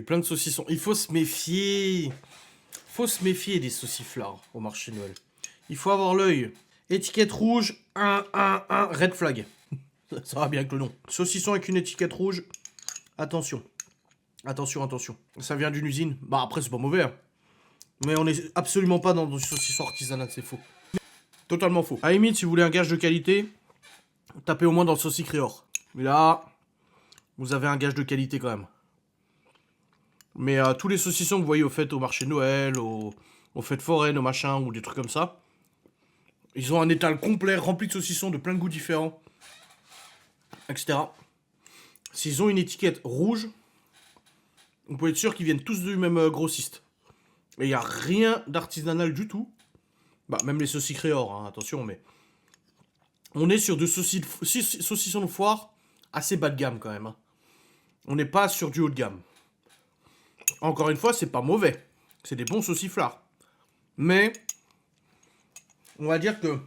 plein de saucissons. Il faut se méfier. Faut se méfier des sauciflards au marché de Noël. Il faut avoir l'œil. Étiquette rouge, 1, red flag. Ça va bien avec le nom. Saucisson avec une étiquette rouge. Attention. Attention, attention. Ça vient d'une usine. Bah après, c'est pas mauvais. Hein. Mais on est absolument pas dans du saucisson artisanal, c'est faux. Totalement faux. À la limite, si vous voulez un gage de qualité, tapez au moins dans le saucicréor. Mais là, vous avez un gage de qualité quand même. Mais tous les saucissons que vous voyez au fait au marché de Noël, au fêtes foraines, au machin, ou des trucs comme ça, ils ont un étal complet, rempli de saucissons de plein de goûts différents, etc. S'ils ont une étiquette rouge, vous pouvez être sûr qu'ils viennent tous du même grossiste. Et il n'y a rien d'artisanal du tout. Bah, même les saucicréors, hein, attention, mais... On est sur de saucissons de foire assez bas de gamme quand même. Hein. On n'est pas sur du haut de gamme. Encore une fois, c'est pas mauvais. C'est des bons sauciflards. Mais, on va dire que...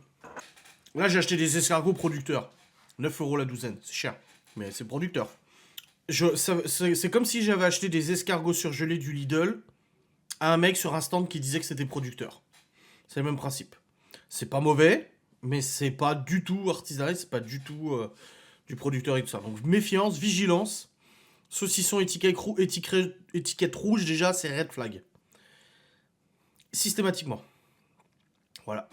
Là, j'ai acheté des escargots producteurs. 9 € la douzaine, c'est cher. Mais c'est producteur. C'est comme si j'avais acheté des escargots surgelés du Lidl à un mec sur un stand qui disait que c'était producteur. C'est le même principe. C'est pas mauvais, mais c'est pas du tout artisanal, c'est pas du tout du producteur et tout ça. Donc méfiance, vigilance. Saucisson étiquette rouge, déjà, c'est red flag. Systématiquement. Voilà.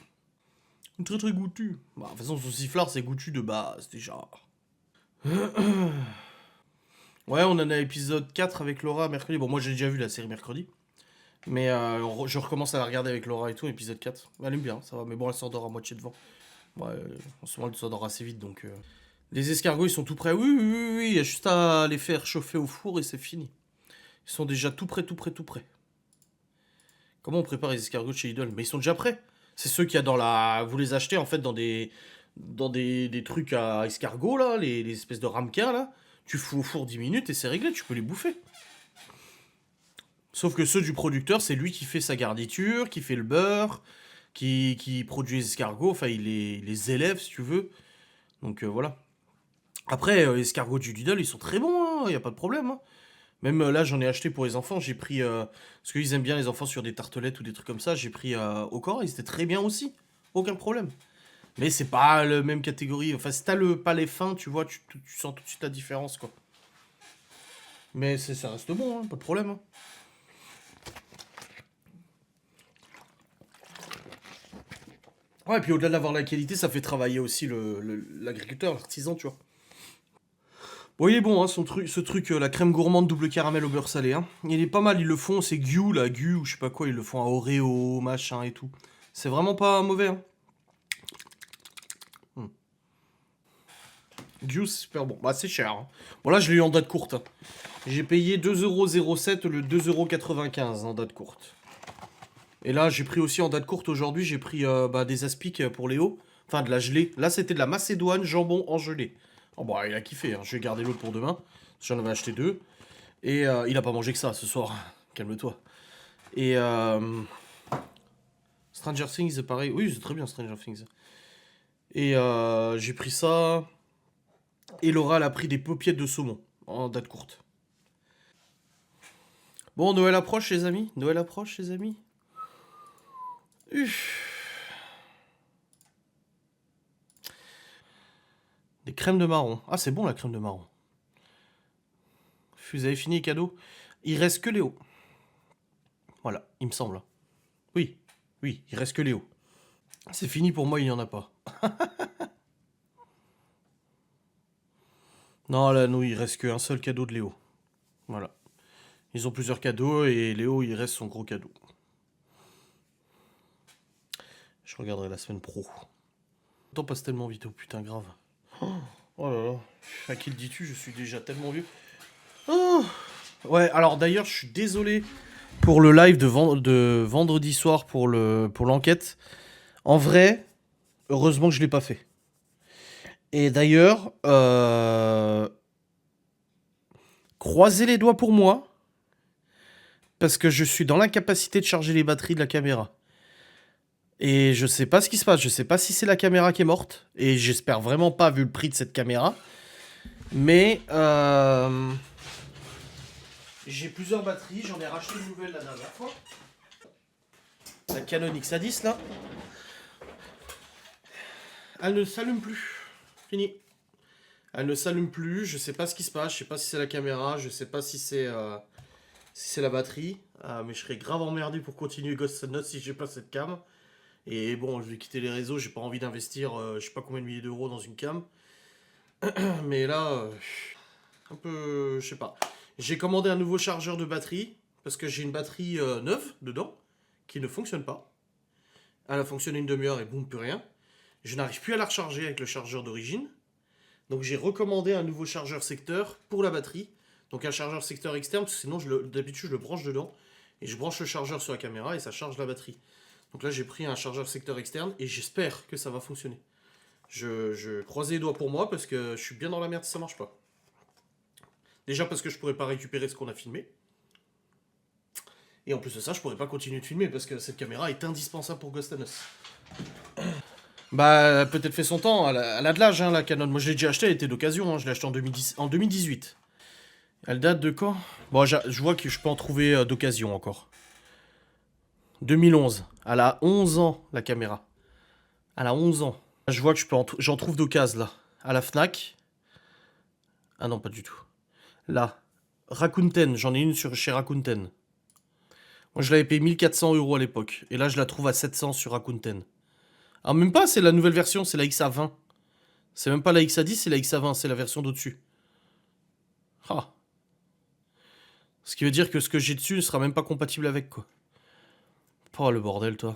Très très goûtu. Bah, de toute façon, sauciflard, c'est goûtu de base, déjà. Ouais, on en a épisode 4 avec Laura mercredi. Bon, moi j'ai déjà vu la série mercredi. Mais je recommence à la regarder avec Laura et tout, épisode 4. Elle aime bien, ça va. Mais bon, elle s'endort à moitié devant. Ouais, en ce moment, elle s'endort assez vite, donc... Les escargots, ils sont tout prêts. Oui, oui, oui, oui. Il y a juste à les faire chauffer au four et c'est fini. Ils sont déjà tout prêts, tout prêts, tout prêts. Comment on prépare les escargots de chez Lidl? Mais ils sont déjà prêts. C'est ceux qu'il y a dans la... Vous les achetez, en fait, dans des trucs à escargots, là. Les espèces de ramequins, là. Tu fous au four 10 minutes et c'est réglé. Tu peux les bouffer. Sauf que ceux du producteur, c'est lui qui fait sa garniture, qui fait le beurre, qui produit les escargots. Enfin, il les élève, si tu veux. Donc, voilà. Après, les escargots du Lidl, ils sont très bons, il n'y a pas de problème. Hein. Même là, j'en ai acheté pour les enfants, j'ai pris... parce qu'ils aiment bien les enfants sur des tartelettes ou des trucs comme ça, j'ai pris au corps, ils étaient très bien aussi. Aucun problème. Mais c'est pas la même catégorie. Enfin, si t'as le palais fin, tu vois, tu sens tout de suite la différence, quoi. Mais ça reste bon, hein, pas de problème. Hein. Ouais, et puis au-delà d'avoir la qualité, ça fait travailler aussi l'agriculteur, l'artisan, tu vois. Bon, il est bon, hein, ce truc, la crème gourmande double caramel au beurre salé. Hein. Il est pas mal, ils le font, c'est Gu, là, Gu, ou je sais pas quoi, ils le font à Oreo, machin et tout. C'est vraiment pas mauvais, hein. Gu, c'est super bon. Bah, c'est cher. Hein. Bon, là, je l'ai eu en date courte. Hein. J'ai payé 2,07 € le 2,95 € en date courte. Et là, j'ai pris aussi en date courte aujourd'hui, j'ai pris des aspics pour Léo. Enfin, de la gelée. Là, c'était de la macédoine jambon en gelée. Oh bah il a kiffé, hein. Je vais garder l'autre pour demain. J'en avais acheté 2. Et il a pas mangé que ça ce soir. Calme-toi. Et Stranger Things, pareil. Oui, c'est très bien Stranger Things. Et j'ai pris ça. Et Laura, elle a pris des paupiettes de saumon en date courte. Bon, Noël approche les amis. Noël approche les amis. Des crèmes de marron. Ah, c'est bon la crème de marron. Vous avez fini les cadeaux? Il reste que Léo. Voilà, il me semble. Oui, oui, il reste que Léo. C'est fini pour moi, il n'y en a pas. Non, là, non, il reste qu'un seul cadeau de Léo. Voilà. Ils ont plusieurs cadeaux et Léo, il reste son gros cadeau. Je regarderai la semaine pro. Le temps passe tellement vite, oh putain, grave. Oh là là. À qui le dis-tu? Je suis déjà tellement vieux. Oh. Ouais, alors d'ailleurs, je suis désolé pour le live de vendredi soir pour l'enquête. En vrai, heureusement que je l'ai pas fait. Et d'ailleurs, croisez les doigts pour moi, parce que je suis dans l'incapacité de charger les batteries de la caméra. Et je sais pas ce qui se passe, je sais pas si c'est la caméra qui est morte, et j'espère vraiment pas vu le prix de cette caméra. Mais J'ai plusieurs batteries, j'en ai racheté une nouvelle la dernière fois. La Canon X-A10 là. Elle ne s'allume plus. Fini. Elle ne s'allume plus, je sais pas ce qui se passe, je sais pas si c'est la caméra, je sais pas si c'est la batterie. Mais je serais grave emmerdé pour continuer Ghost and Notes si j'ai pas cette cam. Et bon, je vais quitter les réseaux, j'ai pas envie d'investir je sais pas combien de milliers d'euros dans une cam. Mais là, un peu, je sais pas. J'ai commandé un nouveau chargeur de batterie, parce que j'ai une batterie neuve dedans, qui ne fonctionne pas. Elle a fonctionné une demi-heure et boum, plus rien. Je n'arrive plus à la recharger avec le chargeur d'origine. Donc j'ai recommandé un nouveau chargeur secteur pour la batterie. Donc un chargeur secteur externe, parce que sinon d'habitude je le branche dedans. Et je branche le chargeur sur la caméra et ça charge la batterie. Donc là j'ai pris un chargeur secteur externe et j'espère que ça va fonctionner. Je croise les doigts pour moi parce que je suis bien dans la merde si ça marche pas. Déjà parce que je pourrais pas récupérer ce qu'on a filmé. Et en plus de ça, je pourrais pas continuer de filmer parce que cette caméra est indispensable pour Ghost and Us. Bah, elle a peut-être fait son temps, elle a de l'âge, hein, la Canon. Moi, je l'ai déjà acheté, elle était d'occasion, hein. Je l'ai acheté en 2018. Elle date de quand? Bon, je vois que je peux en trouver d'occasion encore. 2011. Elle a 11 ans, la caméra. Elle a 11 ans. Je vois que j'en trouve d'occasion, là. À la Fnac. Ah non, pas du tout. Là. Rakuten, j'en ai une chez Rakuten. Moi, je l'avais payé 1400 € à l'époque. Et là, je la trouve à 700 sur Rakuten. Ah, même pas, c'est la nouvelle version, c'est la XA20. C'est même pas la XA10, c'est la XA20, c'est la version d'au-dessus. Ah. Ce qui veut dire que ce que j'ai dessus ne sera même pas compatible avec, quoi. Oh, le bordel, toi.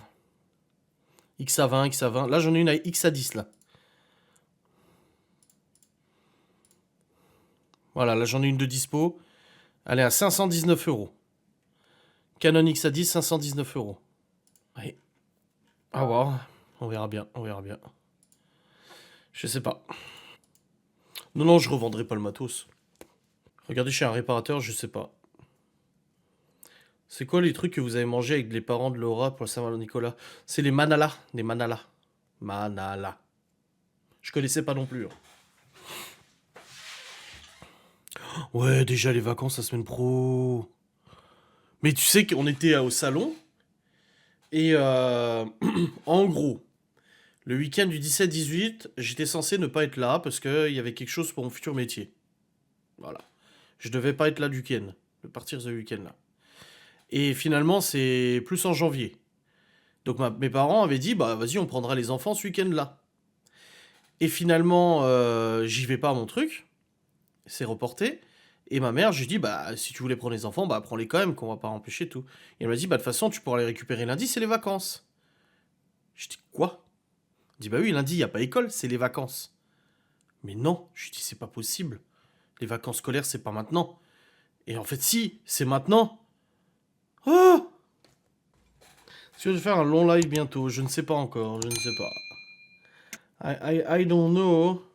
XA20, XA20. Là, j'en ai une à XA10, là. Voilà, là, j'en ai une de dispo. Elle est à 519 €. Canon XA10, 519 €. Oui. À voir. On verra bien, on verra bien. Je sais pas. Non, non, je revendrai pas le matos. Regardez chez un réparateur, je sais pas. C'est quoi les trucs que vous avez mangé avec les parents de Laura pour Saint-Nicolas? C'est les manala. Les manala. Manala. Je connaissais pas non plus, hein. Ouais, déjà les vacances la semaine pro. Mais tu sais qu'on était au salon. Et en gros, le week-end du 17-18, j'étais censé ne pas être là parce qu'il y avait quelque chose pour mon futur métier. Voilà. Je devais pas être là du week-end. De partir ce week-end là. Et finalement, c'est plus en janvier. Donc mes parents avaient dit, bah vas-y, on prendra les enfants ce week-end-là. Et finalement, j'y vais pas à mon truc. C'est reporté. Et ma mère, je lui dis, bah si tu voulais prendre les enfants, bah prends-les quand même, qu'on va pas empêcher tout. Et elle m'a dit, bah de toute façon, tu pourras les récupérer lundi, c'est les vacances. Je dis, quoi? Elle dit, bah oui, lundi, il n'y a pas école, c'est les vacances. Mais non, je lui dis, c'est pas possible. Les vacances scolaires, c'est pas maintenant. Et en fait, si, c'est maintenant. Oh! Si je vais faire un long live bientôt, je ne sais pas encore, je ne sais pas. I don't know.